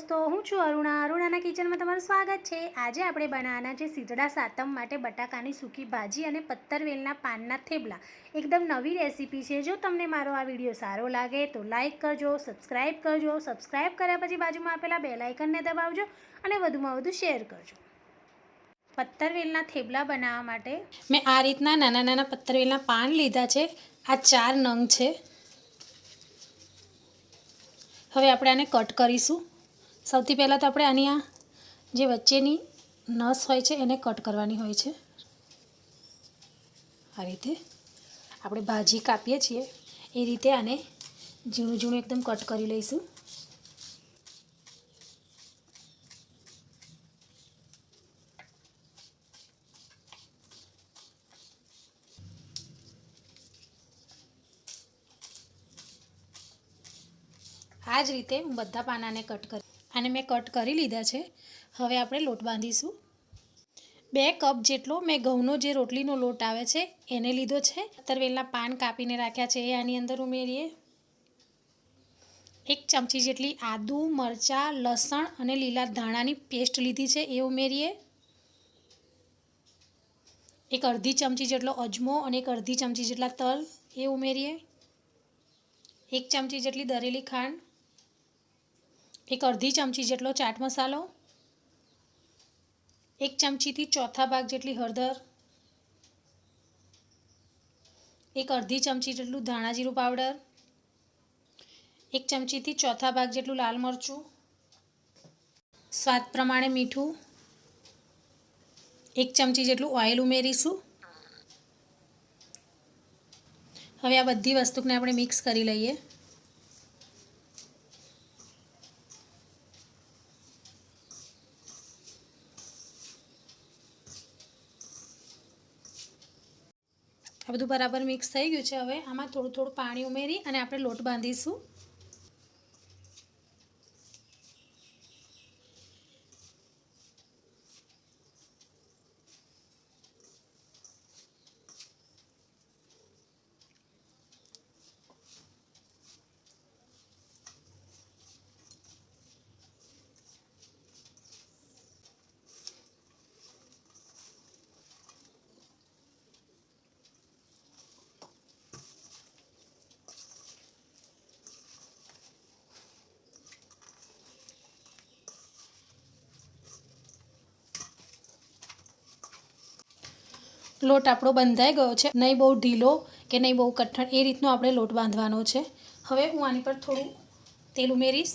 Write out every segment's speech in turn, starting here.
દોસ્તો, હું છું અરુણાના કિચનમાં તમારું સ્વાગત છે। આજે આપણે બનાવવાના છે શીતળા સાતમ માટે બટાકાની સૂકી ભાજી અને પત્તરવેલના પાનના થેપલા। એકદમ નવી રેસીપી છે। જો તમને મારો આ વિડીયો સારો લાગે તો લાઈક કરજો, સબસ્ક્રાઈબ કરજો। સબસ્ક્રાઈબ કર્યા પછી બાજુમાં આપેલા બેલ આઇકનને દબાવજો અને વધુમાં વધુ શેર કરજો। પત્તરવેલના થેપલા બનાવવા માટે મેં આ રીતના નાના નાના પત્તરવેલના પાન લીધા છે। આ 4 નંગ છે। હવે આપણે આને કટ કરીશું। સૌથી પહેલાં તો આપણે આની આ જે વચ્ચેની નસ હોય છે એને કટ કરવાની હોય છે। આ રીતે આપણે ભાજી કાપીએ છીએ એ રીતે આને ઝીણું ઝીણું એકદમ કટ કરી લઈશું। આ જ રીતે હું બધા પાનાને આને મેં કટ કરી લીધા છે। હવે આપણે લોટ બાંધીશું। 2 કપ જેટલો મેં ઘઉંનો જે રોટલીનો લોટ આવે છે એને લીધો છે। પત્તરવેલના પાન કાપીને રાખ્યા છે એ આની અંદર ઉમેરીએ। 1 ચમચી જેટલી આદુ, મરચાં, લસણ અને લીલા ધાણાની પેસ્ટ લીધી છે એ ઉમેરીએ। 1 અડધી ચમચી જેટલો અજમો અને 1 અડધી ચમચી જેટલા તલ એ ઉમેરીએ। 1 ચમચી જેટલી દરેલી ખાંડ, 1 અડધી ચમચી જેટલો ચાટ મસાલો, 1 ચમચીથી ચોથા ભાગ જેટલી હળદર, 1 અડધી ચમચી જેટલું ધાણા જીરું પાવડર, 1 ચમચીથી ચોથા ભાગ જેટલું લાલ મરચું, સ્વાદ પ્રમાણે મીઠું, 1 ચમચી જેટલું ઓઇલ ઉમેરીશું। હવે આ બધી વસ્તુને આપણે મિક્સ કરી લઈએ। આ બધું બરાબર મિક્સ થઈ ગયું છે। હવે આમાં થોડું થોડું પાણી ઉમેરી અને આપણે લોટ બાંધીશું। લોટ આપણો બંધાઈ ગયો છે। નહીં બહુ ઢીલો કે નહીં બહુ કઠણ, એ રીતનો આપણે લોટ બાંધવાનો છે। હવે હું આની પર થોડું તેલ ઉમેરીશ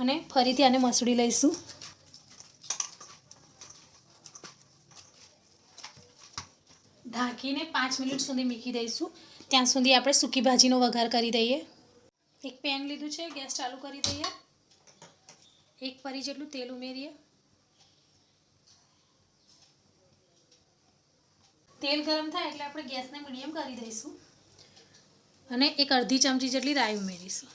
અને ફરીથી આને મસળી લઈશું। ઢાંકીને 5 મિનિટ સુધી મૂકી દઈશું। ત્યાં સુધી આપણે સૂકી ભાજીનો વઘાર કરી દઈએ। એક પેન લીધું છે, ગેસ ચાલુ કરી દઈએ। 1 પરી જેટલું તેલ ઉમેરીએ। તેલ ગરમ થાય એટલે આપણે ગેસને મીડિયમ કરી દઈશું અને 1 અડધી ચમચી જેટલી રાઈ ઉમેરીશું।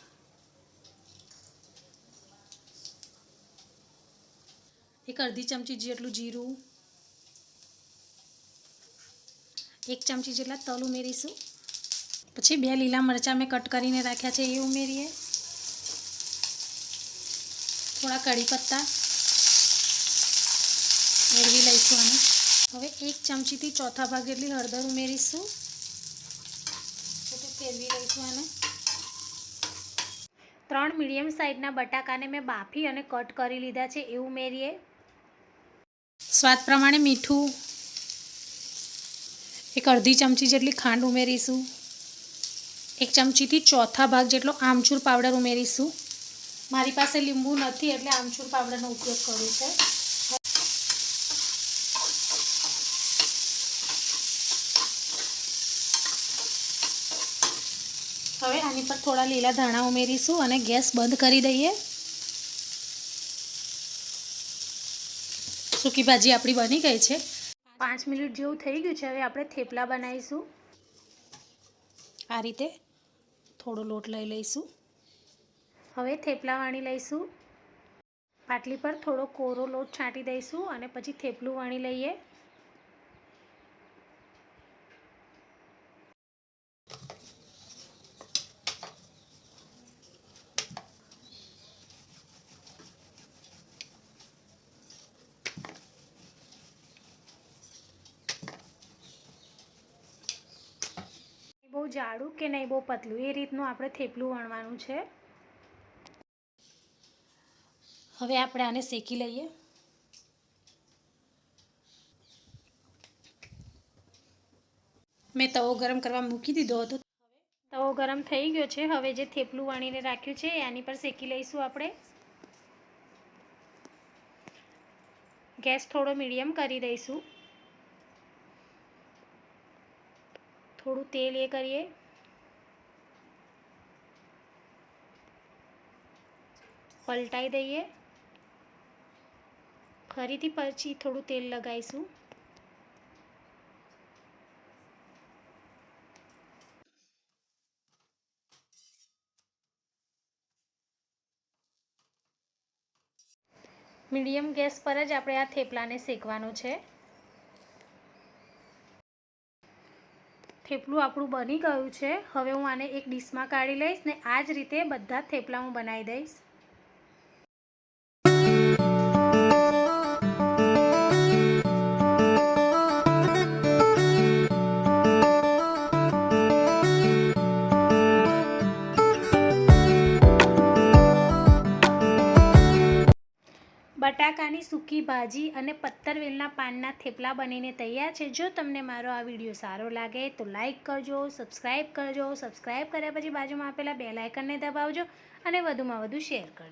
1 અડધી ચમચી જેટલું જીરું, 1 ચમચી જેટલા તલ ઉમેરીશું। પછી 2 લીલા મરચાં મેં કટ કરીને રાખ્યા છે એ ઉમેરીએ। થોડા કઢી પત્તા મેળવી લઈશું આને। હવે 1 ચમચીથી ચોથા ભાગ જેટલી હળદર ઉમેરીશું। ફેરવી લઈશું આને। 3 મીડિયમ સાઇઝના બટાકાને મેં બાફી અને કટ કરી લીધા છે એ ઉમેરીએ। સ્વાદ પ્રમાણે મીઠું, 1 અડધી ચમચી જેટલી ખાંડ ઉમેરીશું। 1 ચમચીથી ચોથા ભાગ જેટલો આમચૂર પાવડર ઉમેરીશું। મારી પાસે લીંબુ નથી એટલે આમચૂર પાવડરનો ઉપયોગ કરું છું। હવે આની પર થોડા લીલા ધાણા ઉમેરીશું અને ગેસ બંધ કરી દઈએ। સૂકી ભાજી આપણી બની ગઈ છે। 5 મિનિટ જેવું થઈ ગયું છે। હવે આપણે થેપલા બનાવીશું। આ રીતે થોડો લોટ લઈ લઈશું। હવે થેપલા વણી લઈશું। પાટલી પર થોડો કોરો લોટ છાંટી દઈશું અને પછી થેપલું વણી લઈએ। જાડું કે નહીં બહુ પતલું, એ રીતનું આપણે થેપલું વણવાનું છે. હવે આપણે આને શેકી લઈએ. મેં તવો ગરમ કરવા મૂકી દીધો હતો. તવો ગરમ થઈ ગયો છે. હવે જે થેપલું વણીને રાખ્યું છે એની પર શેકી લઈશું આપણે. ગેસ થોડો મીડિયમ કરી દઈશું. થોડું તેલ કરીએ. પલટાઈ દઈએ. ફરીથી પછી થોડું તેલ લગાવીશું. મીડિયમ ગેસ પર જ આપણે આ થેપલાને શેકવાનું છે. થેપલું આપણું બની ગયું છે. હવે હું આને એક ડીશમાં કાઢી લઈશ ને આ જ રીતે બધા થેપલા હું બનાવી દઈશ. બટાકાની સૂકી ભાજી અને પત્તરવેલના પાનના થેપલા બનીને તૈયાર છે. જો તમને મારો આ વિડીયો સારો લાગે તો લાઈક કરજો, સબસ્ક્રાઈબ કરજો. સબસ્ક્રાઈબ કર્યા પછી બાજુમાં આપેલા બેલ આઇકનને દબાવજો અને વધુમાં વધુ શેર કરજો.